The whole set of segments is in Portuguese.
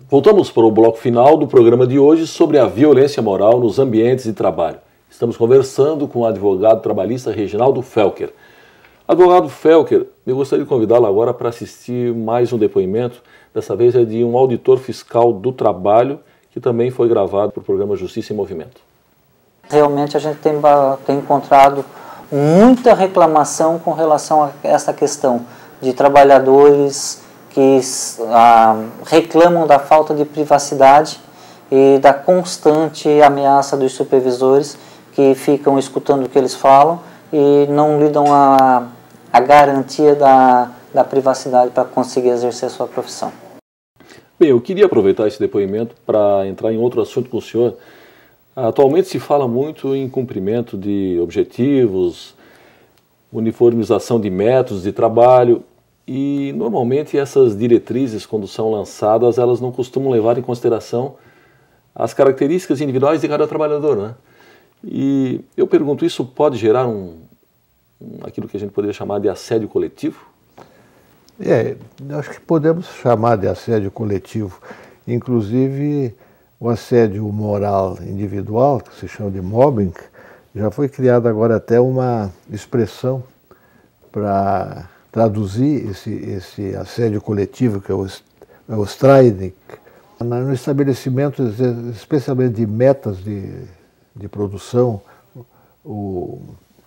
Voltamos para o bloco final do programa de hoje sobre a violência moral nos ambientes de trabalho. Estamos conversando com o advogado trabalhista Reginaldo Felker. Advogado Felker, eu gostaria de convidá-lo agora para assistir mais um depoimento. Dessa vez é de um auditor fiscal do trabalho, que também foi gravado para o programa Justiça em Movimento. Realmente a gente tem encontrado muita reclamação com relação a essa questão de trabalhadores que reclamam da falta de privacidade e da constante ameaça dos supervisores que ficam escutando o que eles falam e não lhe dão a garantia da privacidade para conseguir exercer a sua profissão. Bem, eu queria aproveitar esse depoimento para entrar em outro assunto com o senhor. Atualmente se fala muito em cumprimento de objetivos, uniformização de métodos de trabalho e normalmente essas diretrizes, quando são lançadas, elas não costumam levar em consideração as características individuais de cada trabalhador, né? E eu pergunto, isso pode gerar aquilo que a gente poderia chamar de assédio coletivo? Acho que podemos chamar de assédio coletivo. Inclusive, o assédio moral individual, que se chama de mobbing, já foi criada agora até uma expressão para traduzir esse assédio coletivo, que é o Streinig. No estabelecimento, especialmente de metas de produção,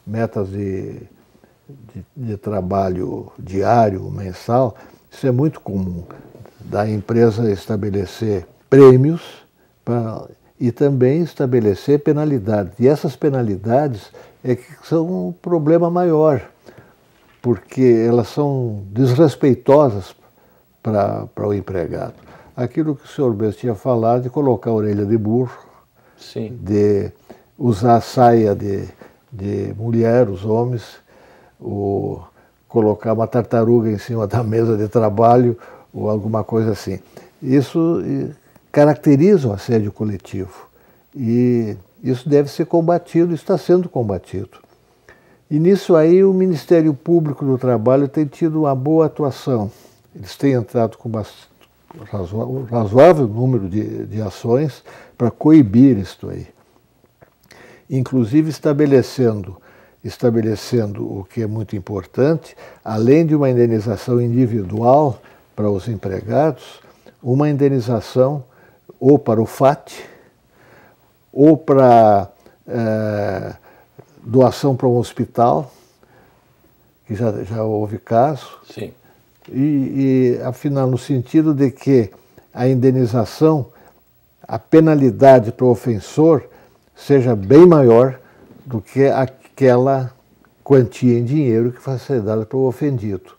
metas de trabalho diário, mensal, isso é muito comum, da empresa estabelecer prêmios e também estabelecer penalidades. E essas penalidades que são um problema maior, porque elas são desrespeitosas para o empregado. Aquilo que o senhor Bess tinha falado de colocar a orelha de burro, sim, de usar a saia de mulher, os homens, colocar uma tartaruga em cima da mesa de trabalho ou alguma coisa assim. Isso caracteriza o assédio coletivo e isso deve ser combatido, está sendo combatido. E nisso aí o Ministério Público do Trabalho tem tido uma boa atuação. Eles têm entrado com um razoável número de ações para coibir isto aí. Inclusive estabelecendo o que é muito importante, além de uma indenização individual para os empregados, uma indenização ou para o FAT, ou para doação para um hospital, que já houve caso. Sim. E afinal, no sentido de que a indenização, a penalidade para o ofensor seja bem maior do que aquela quantia em dinheiro que vai ser dada para o ofendido.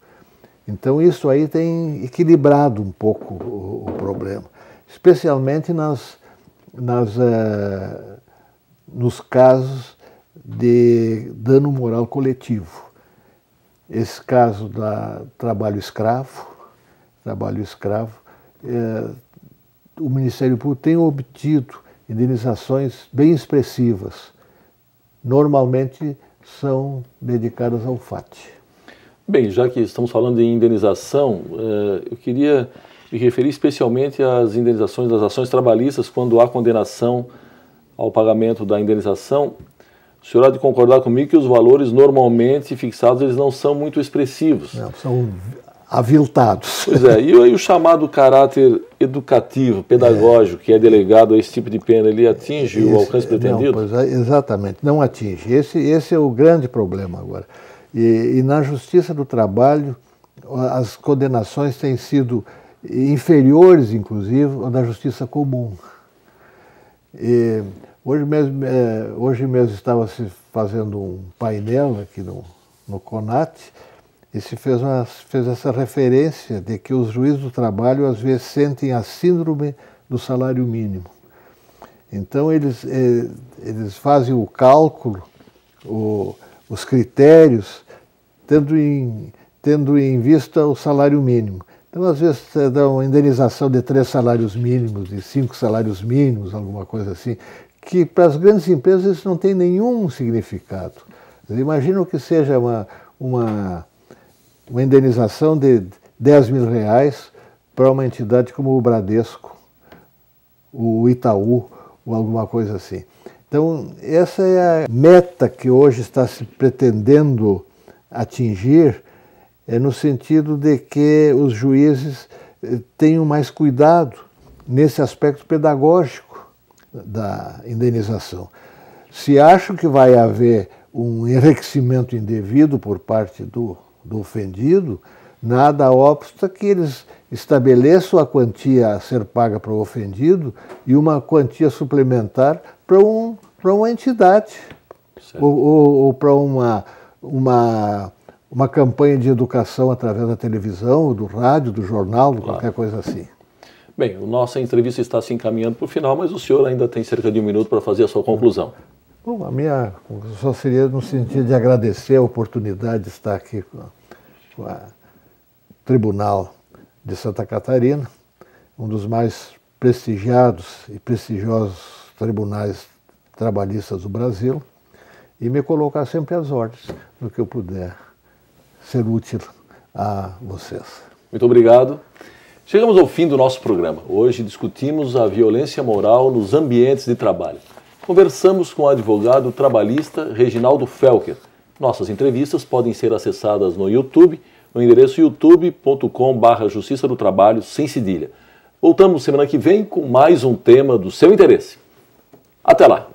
Então isso aí tem equilibrado um pouco o problema, especialmente nos casos de dano moral coletivo. Esse caso da trabalho escravo, o Ministério Público tem obtido indenizações bem expressivas. Normalmente são dedicadas ao FAT. Bem, já que estamos falando de indenização, eu queria me referir especialmente às indenizações das ações trabalhistas quando há condenação ao pagamento da indenização. O senhor há de concordar comigo que os valores normalmente fixados eles não são muito expressivos. Não, são aviltados. Pois é, e o chamado caráter educativo, pedagógico, que é delegado a esse tipo de pena, ele atinge o alcance pretendido? Não, exatamente, não atinge. Esse é o grande problema agora. E na Justiça do Trabalho, as condenações têm sido inferiores, inclusive, à da Justiça Comum. E hoje mesmo estava se fazendo um painel aqui no CONAT e se fez essa referência de que os juízes do trabalho às vezes sentem a síndrome do salário mínimo. Então eles fazem o cálculo, os critérios, tendo em vista o salário mínimo. Então, às vezes, dão uma indenização de 3 salários mínimos, de 5 salários mínimos, alguma coisa assim, que para as grandes empresas isso não tem nenhum significado. Imagina que seja uma indenização de R$10 mil para uma entidade como o Bradesco, o Itaú ou alguma coisa assim. Então, essa é a meta que hoje está se pretendendo atingir, no sentido de que os juízes tenham mais cuidado nesse aspecto pedagógico da indenização. Se acham que vai haver um enriquecimento indevido por parte do ofendido, nada obsta que eles estabeleçam a quantia a ser paga para o ofendido e uma quantia suplementar para uma entidade ou para uma campanha de educação através da televisão, do rádio, do jornal, qualquer coisa assim. Bem, a nossa entrevista está se encaminhando para o final, mas o senhor ainda tem cerca de 1 minuto para fazer a sua conclusão. Bom, a minha só seria no sentido de agradecer a oportunidade de estar aqui com o Tribunal de Santa Catarina, um dos mais prestigiados e prestigiosos tribunais trabalhistas do Brasil, e me colocar sempre às ordens no que eu puder ser útil a vocês. Muito obrigado. Chegamos ao fim do nosso programa. Hoje discutimos a violência moral nos ambientes de trabalho. Conversamos com o advogado trabalhista Reginaldo Felker. Nossas entrevistas podem ser acessadas no YouTube, no endereço youtube.com/Justiça do Trabalho, sem cedilha. Voltamos semana que vem com mais um tema do seu interesse. Até lá!